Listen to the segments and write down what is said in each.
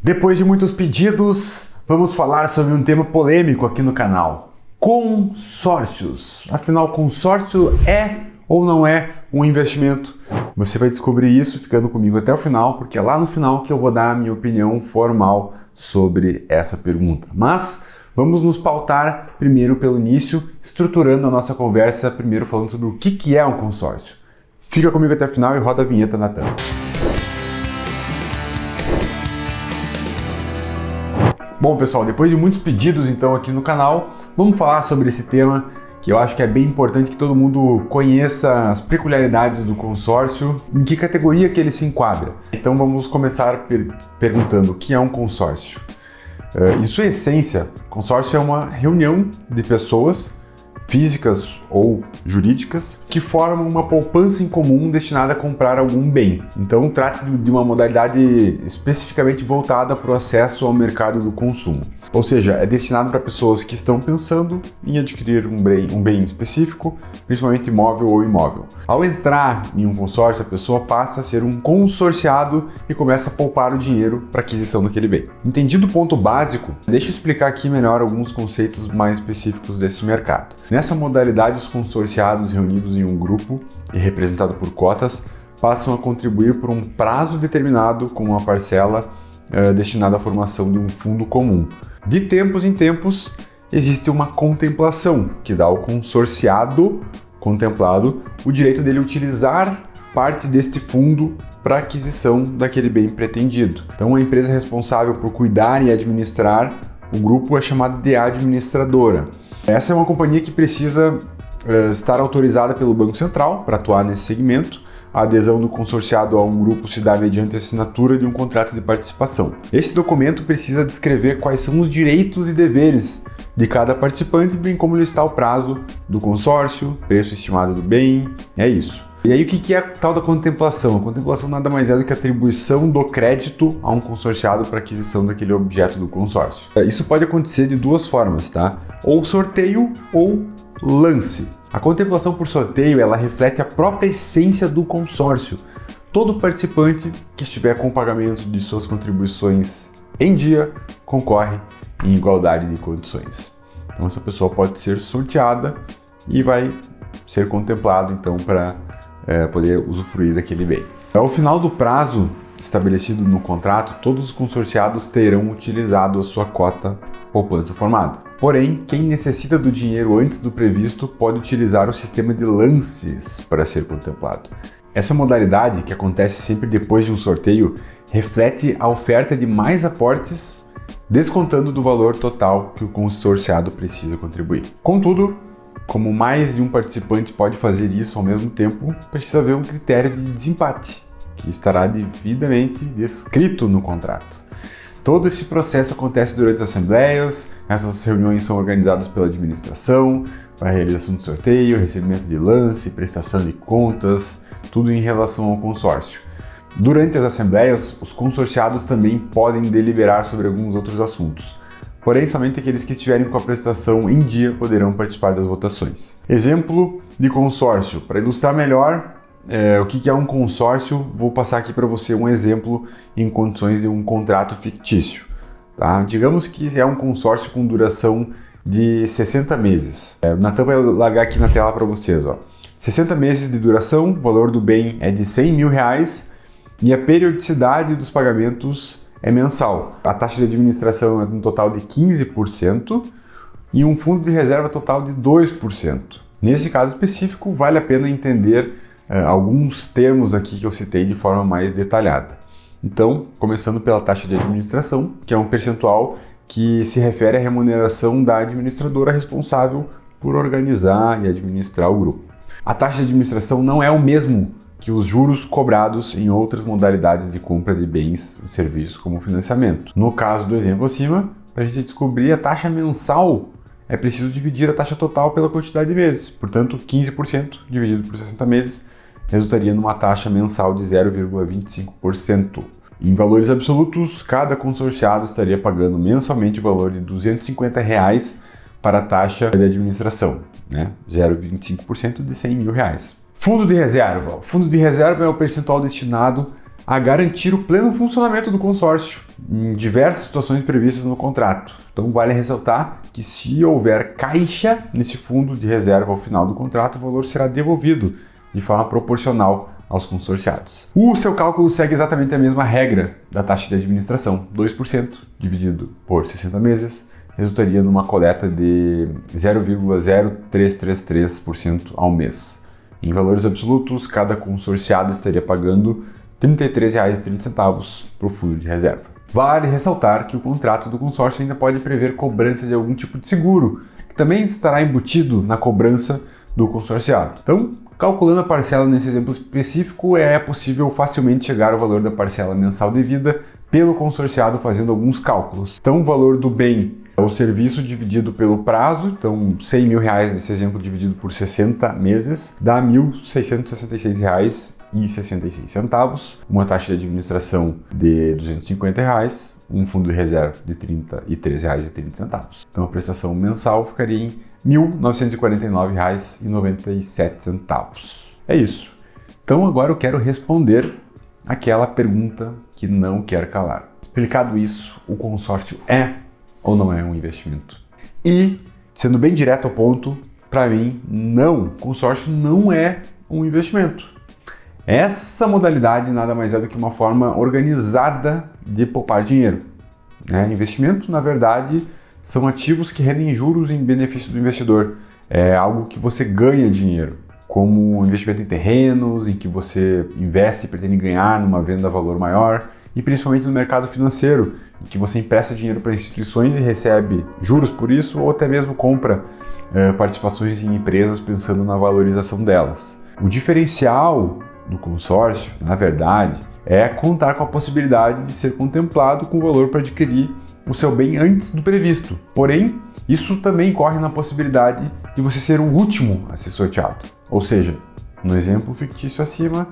Depois de muitos pedidos, vamos falar sobre um tema polêmico aqui no canal: consórcios. Afinal, consórcio é ou não é um investimento? Você vai descobrir isso ficando comigo até o final, porque é lá no final que eu vou dar a minha opinião formal sobre essa pergunta. Mas vamos nos pautar primeiro pelo início, estruturando a nossa conversa, primeiro falando sobre o que é um consórcio. Fica comigo até o final e roda a vinheta, Natan. Bom, pessoal, depois de muitos pedidos então aqui no canal, vamos falar sobre esse tema que eu acho que é bem importante que todo mundo conheça as peculiaridades do consórcio, em que categoria que ele se enquadra. Então vamos começar perguntando o que é um consórcio. Em sua essência, consórcio é uma reunião de pessoas físicas ou jurídicas que formam uma poupança em comum destinada a comprar algum bem. Então trata-se de uma modalidade especificamente voltada para o acesso ao mercado do consumo. Ou seja, é destinado para pessoas que estão pensando em adquirir um bem específico, principalmente imóvel ou imóvel. Ao entrar em um consórcio, a pessoa passa a ser um consorciado e começa a poupar o dinheiro para aquisição daquele bem. Entendido o ponto básico, deixa eu explicar aqui melhor alguns conceitos mais específicos desse mercado. Nessa modalidade, os consorciados reunidos em um grupo e representados por cotas passam a contribuir por um prazo determinado com uma parcela destinada à formação de um fundo comum. De tempos em tempos, existe uma contemplação, que dá ao consorciado contemplado o direito dele utilizar parte deste fundo para aquisição daquele bem pretendido. Então, a empresa responsável por cuidar e administrar o grupo é chamada de administradora. Essa é uma companhia que precisa estar autorizada pelo Banco Central para atuar nesse segmento. A adesão do consorciado a um grupo se dá mediante a assinatura de um contrato de participação. Esse documento precisa descrever quais são os direitos e deveres de cada participante, bem como listar o prazo do consórcio, preço estimado do bem, é isso. E aí o que é a tal da contemplação? A contemplação nada mais é do que a atribuição do crédito a um consorciado para aquisição daquele objeto do consórcio. Isso pode acontecer de duas formas, tá? Ou sorteio ou lance. A contemplação por sorteio, ela reflete a própria essência do consórcio. Todo participante que estiver com o pagamento de suas contribuições em dia concorre em igualdade de condições. Então essa pessoa pode ser sorteada e vai ser contemplado então para poder usufruir daquele bem. Ao final do prazo estabelecido no contrato, todos os consorciados terão utilizado a sua cota poupança formada. Porém, quem necessita do dinheiro antes do previsto pode utilizar o sistema de lances para ser contemplado. Essa modalidade, que acontece sempre depois de um sorteio, reflete a oferta de mais aportes, descontando do valor total que o consorciado precisa contribuir. Contudo, como mais de um participante pode fazer isso ao mesmo tempo, precisa haver um critério de desempate, que estará devidamente descrito no contrato. Todo esse processo acontece durante as assembleias, essas reuniões são organizadas pela administração, para a realização do sorteio, recebimento de lance, prestação de contas, tudo em relação ao consórcio. Durante as assembleias, os consorciados também podem deliberar sobre alguns outros assuntos. Porém, somente aqueles que estiverem com a prestação em dia poderão participar das votações. Exemplo de consórcio. Para ilustrar melhor o que é um consórcio, vou passar aqui para você um exemplo em condições de um contrato fictício. Tá? Digamos que é um consórcio com duração de 60 meses. O Natan vai largar aqui na tela para vocês. 60 meses de duração, o valor do bem é de R$100 mil e a periodicidade dos pagamentos é mensal. A taxa de administração é um total de 15% e um fundo de reserva total de 2%. Nesse caso específico, vale a pena entender alguns termos aqui que eu citei de forma mais detalhada. Então, começando pela taxa de administração, que é um percentual que se refere à remuneração da administradora responsável por organizar e administrar o grupo. A taxa de administração não é o mesmo que os juros cobrados em outras modalidades de compra de bens e serviços como financiamento. No caso do exemplo acima, para a gente descobrir a taxa mensal, é preciso dividir a taxa total pela quantidade de meses. Portanto, 15% dividido por 60 meses resultaria numa taxa mensal de 0,25%. Em valores absolutos, cada consorciado estaria pagando mensalmente o valor de R$250 para a taxa de administração, 0,25% de R$100 mil. Fundo de reserva. O fundo de reserva é o percentual destinado a garantir o pleno funcionamento do consórcio em diversas situações previstas no contrato. Então vale ressaltar que se houver caixa nesse fundo de reserva ao final do contrato, o valor será devolvido de forma proporcional aos consorciados. O seu cálculo segue exatamente a mesma regra da taxa de administração, 2% dividido por 60 meses, resultaria numa coleta de 0,0333% ao mês. Em valores absolutos, cada consorciado estaria pagando R$ 33,30 para o fundo de reserva. Vale ressaltar que o contrato do consórcio ainda pode prever cobrança de algum tipo de seguro, que também estará embutido na cobrança do consorciado. Então, calculando a parcela nesse exemplo específico, é possível facilmente chegar ao valor da parcela mensal devida pelo consorciado fazendo alguns cálculos. Então, o valor do bem é o serviço dividido pelo prazo, então R$100 mil nesse exemplo dividido por 60 meses, dá R$ 1.666,66, uma taxa de administração de R$ 250, um fundo de reserva de R$ 33,30. Então a prestação mensal ficaria em R$ 1.949,97. É isso. Então agora eu quero responder aquela pergunta que não quer calar. Explicado isso, o consórcio é ou não é um investimento? E, sendo bem direto ao ponto, para mim, não. Consórcio não é um investimento. Essa modalidade nada mais é do que uma forma organizada de poupar dinheiro. Investimento, na verdade, são ativos que rendem juros em benefício do investidor. É algo que você ganha dinheiro, como investimento em terrenos, em que você investe e pretende ganhar numa venda a valor maior, e principalmente no mercado financeiro, em que você empresta dinheiro para instituições e recebe juros por isso, ou até mesmo compra participações em empresas pensando na valorização delas. O diferencial do consórcio, na verdade, é contar com a possibilidade de ser contemplado com valor para adquirir o seu bem antes do previsto. Porém, isso também corre na possibilidade de você ser o último a ser sorteado. Ou seja, no exemplo fictício acima,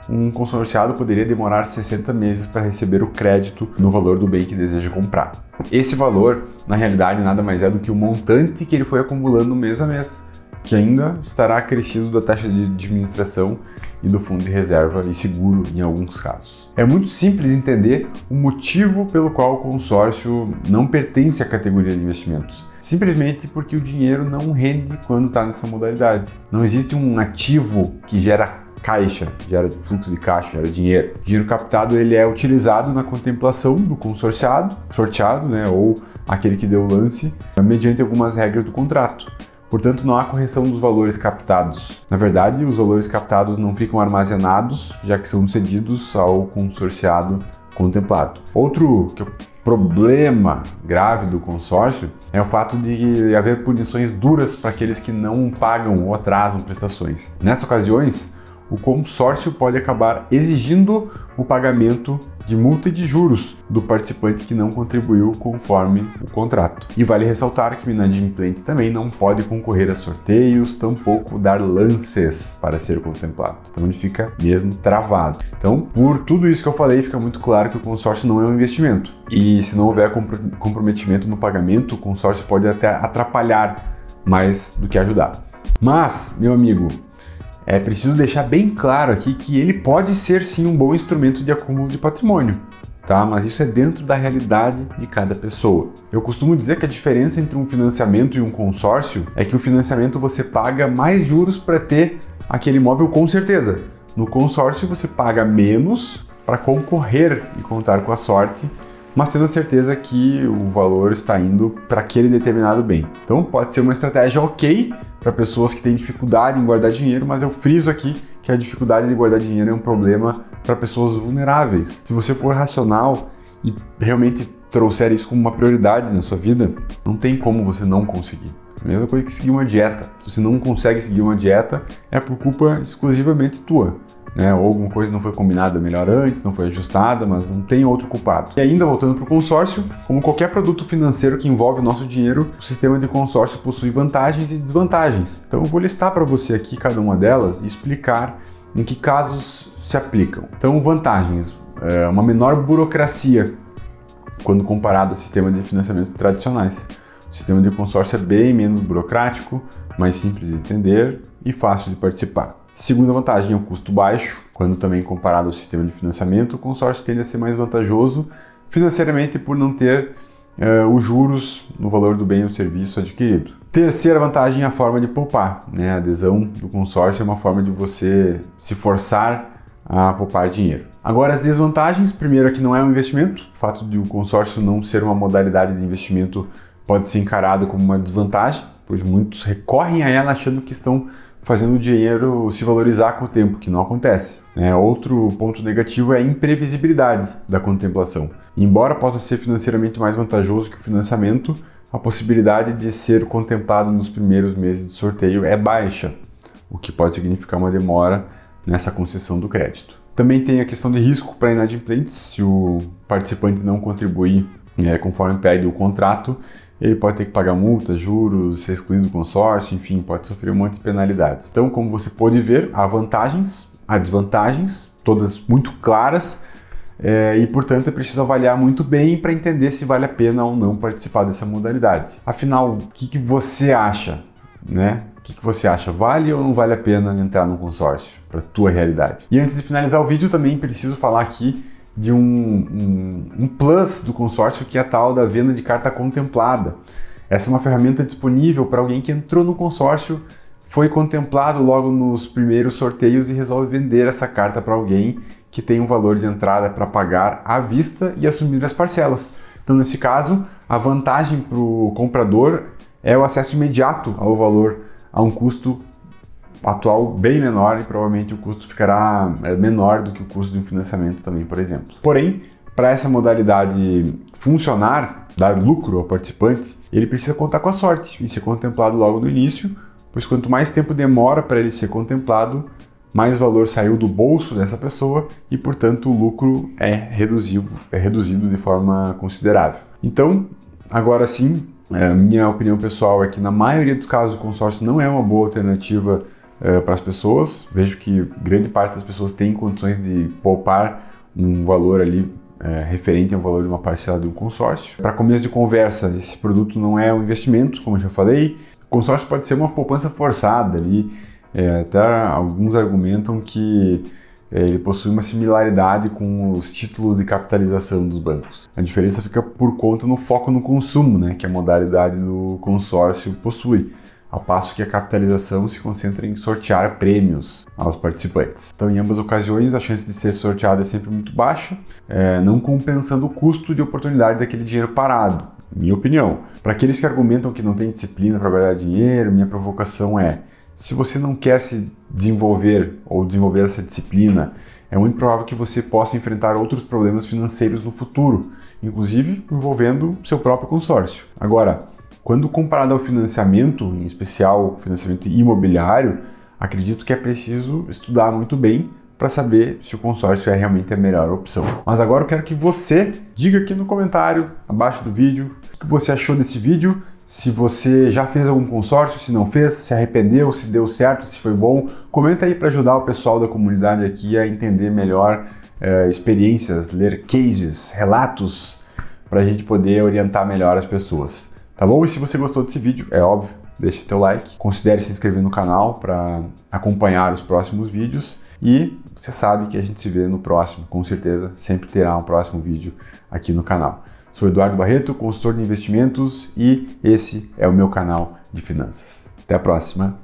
um consorciado poderia demorar 60 meses para receber o crédito no valor do bem que deseja comprar. Esse valor, na realidade, nada mais é do que o montante que ele foi acumulando mês a mês, que ainda estará acrescido da taxa de administração e do fundo de reserva e seguro em alguns casos. É muito simples entender o motivo pelo qual o consórcio não pertence à categoria de investimentos. Simplesmente porque o dinheiro não rende quando está nessa modalidade. Não existe um ativo que gera caixa, gera fluxo de caixa, gera dinheiro. O dinheiro captado ele é utilizado na contemplação do consorciado, sorteado, ou aquele que deu o lance, mediante algumas regras do contrato. Portanto, não há correção dos valores captados. Na verdade, os valores captados não ficam armazenados, já que são cedidos ao consorciado contemplado. Outro problema grave do consórcio é o fato de haver punições duras para aqueles que não pagam ou atrasam prestações. Nessas ocasiões, o consórcio pode acabar exigindo o pagamento de multa e de juros do participante que não contribuiu conforme o contrato. E vale ressaltar que o inadimplente também não pode concorrer a sorteios, tampouco dar lances para ser contemplado. Então ele fica mesmo travado. Então, por tudo isso que eu falei, fica muito claro que o consórcio não é um investimento. E se não houver comprometimento no pagamento, o consórcio pode até atrapalhar mais do que ajudar. Mas, meu amigo, é preciso deixar bem claro aqui que ele pode ser sim um bom instrumento de acúmulo de patrimônio, tá? Mas isso é dentro da realidade de cada pessoa. Eu costumo dizer que a diferença entre um financiamento e um consórcio é que o financiamento você paga mais juros para ter aquele imóvel com certeza. No consórcio você paga menos para concorrer e contar com a sorte, mas tendo a certeza que o valor está indo para aquele determinado bem. Então pode ser uma estratégia ok para pessoas que têm dificuldade em guardar dinheiro, mas eu friso aqui que a dificuldade de guardar dinheiro é um problema para pessoas vulneráveis. Se você for racional e realmente trouxer isso como uma prioridade na sua vida, não tem como você não conseguir. A mesma coisa que seguir uma dieta. Se você não consegue seguir uma dieta, é por culpa exclusivamente tua. Ou alguma coisa não foi combinada melhor antes, não foi ajustada, mas não tem outro culpado. E ainda voltando para o consórcio, como qualquer produto financeiro que envolve o nosso dinheiro, o sistema de consórcio possui vantagens e desvantagens. Então eu vou listar para você aqui cada uma delas e explicar em que casos se aplicam. Então, vantagens: uma menor burocracia quando comparado ao sistema de financiamento tradicionais. O sistema de consórcio é bem menos burocrático, mais simples de entender e fácil de participar. Segunda vantagem é o custo baixo. Quando também comparado ao sistema de financiamento, o consórcio tende a ser mais vantajoso financeiramente por não ter os juros no valor do bem ou serviço adquirido. Terceira vantagem é a forma de poupar, né? A adesão do consórcio é uma forma de você se forçar a poupar dinheiro. Agora, as desvantagens: primeiro, é que não é um investimento. O fato de o consórcio não ser uma modalidade de investimento pode ser encarado como uma desvantagem, pois muitos recorrem a ela achando que estão fazendo o dinheiro se valorizar com o tempo, que não acontece. Outro ponto negativo é a imprevisibilidade da contemplação. Embora possa ser financeiramente mais vantajoso que o financiamento, a possibilidade de ser contemplado nos primeiros meses de sorteio é baixa, o que pode significar uma demora nessa concessão do crédito. Também tem a questão de risco para inadimplentes. Se o participante não contribuir conforme pede o contrato, ele pode ter que pagar multas, juros, ser excluído do consórcio, enfim, pode sofrer um monte de penalidade. Então, como você pode ver, há vantagens, há desvantagens, todas muito claras, e, portanto, é preciso avaliar muito bem para entender se vale a pena ou não participar dessa modalidade. Afinal, o que você acha, né? O que você acha? Vale ou não vale a pena entrar no consórcio para a tua realidade? E antes de finalizar o vídeo, também preciso falar aqui de um plus do consórcio, que é a tal da venda de carta contemplada. Essa é uma ferramenta disponível para alguém que entrou no consórcio, foi contemplado logo nos primeiros sorteios e resolve vender essa carta para alguém que tem um valor de entrada para pagar à vista e assumir as parcelas. Então, nesse caso, a vantagem para o comprador é o acesso imediato ao valor a um custo atual bem menor, e provavelmente o custo ficará menor do que o custo de um financiamento também, por exemplo. Porém, para essa modalidade funcionar, dar lucro ao participante, ele precisa contar com a sorte e ser contemplado logo no início, pois quanto mais tempo demora para ele ser contemplado, mais valor saiu do bolso dessa pessoa e, portanto, o lucro é reduzido de forma considerável. Então, agora sim, minha opinião pessoal é que na maioria dos casos o consórcio não é uma boa alternativa para as pessoas. Vejo que grande parte das pessoas tem condições de poupar um valor ali referente ao valor de uma parcela de um consórcio. Para começo de conversa, esse produto não é um investimento, como eu já falei. O consórcio pode ser uma poupança forçada ali. Até alguns argumentam que ele possui uma similaridade com os títulos de capitalização dos bancos. A diferença fica por conta no foco no consumo, né, que a modalidade do consórcio possui, ao passo que a capitalização se concentra em sortear prêmios aos participantes. Então, em ambas ocasiões, a chance de ser sorteado é sempre muito baixa, não compensando o custo de oportunidade daquele dinheiro parado, minha opinião. Para aqueles que argumentam que não tem disciplina para guardar dinheiro, minha provocação é: se você não quer se desenvolver ou desenvolver essa disciplina, é muito provável que você possa enfrentar outros problemas financeiros no futuro, inclusive envolvendo seu próprio consórcio. Agora, quando comparado ao financiamento, em especial financiamento imobiliário, acredito que é preciso estudar muito bem para saber se o consórcio é realmente a melhor opção. Mas agora eu quero que você diga aqui no comentário abaixo do vídeo o que você achou desse vídeo. Se você já fez algum consórcio, se não fez, se arrependeu, se deu certo, se foi bom, comenta aí para ajudar o pessoal da comunidade aqui a entender melhor experiências, ler cases, relatos, para a gente poder orientar melhor as pessoas, tá bom? E se você gostou desse vídeo, é óbvio, deixa teu like, considere se inscrever no canal para acompanhar os próximos vídeos e você sabe que a gente se vê no próximo, com certeza, sempre terá um próximo vídeo aqui no canal. Sou Eduardo Barreto, consultor de investimentos, e esse é o meu canal de finanças. Até a próxima!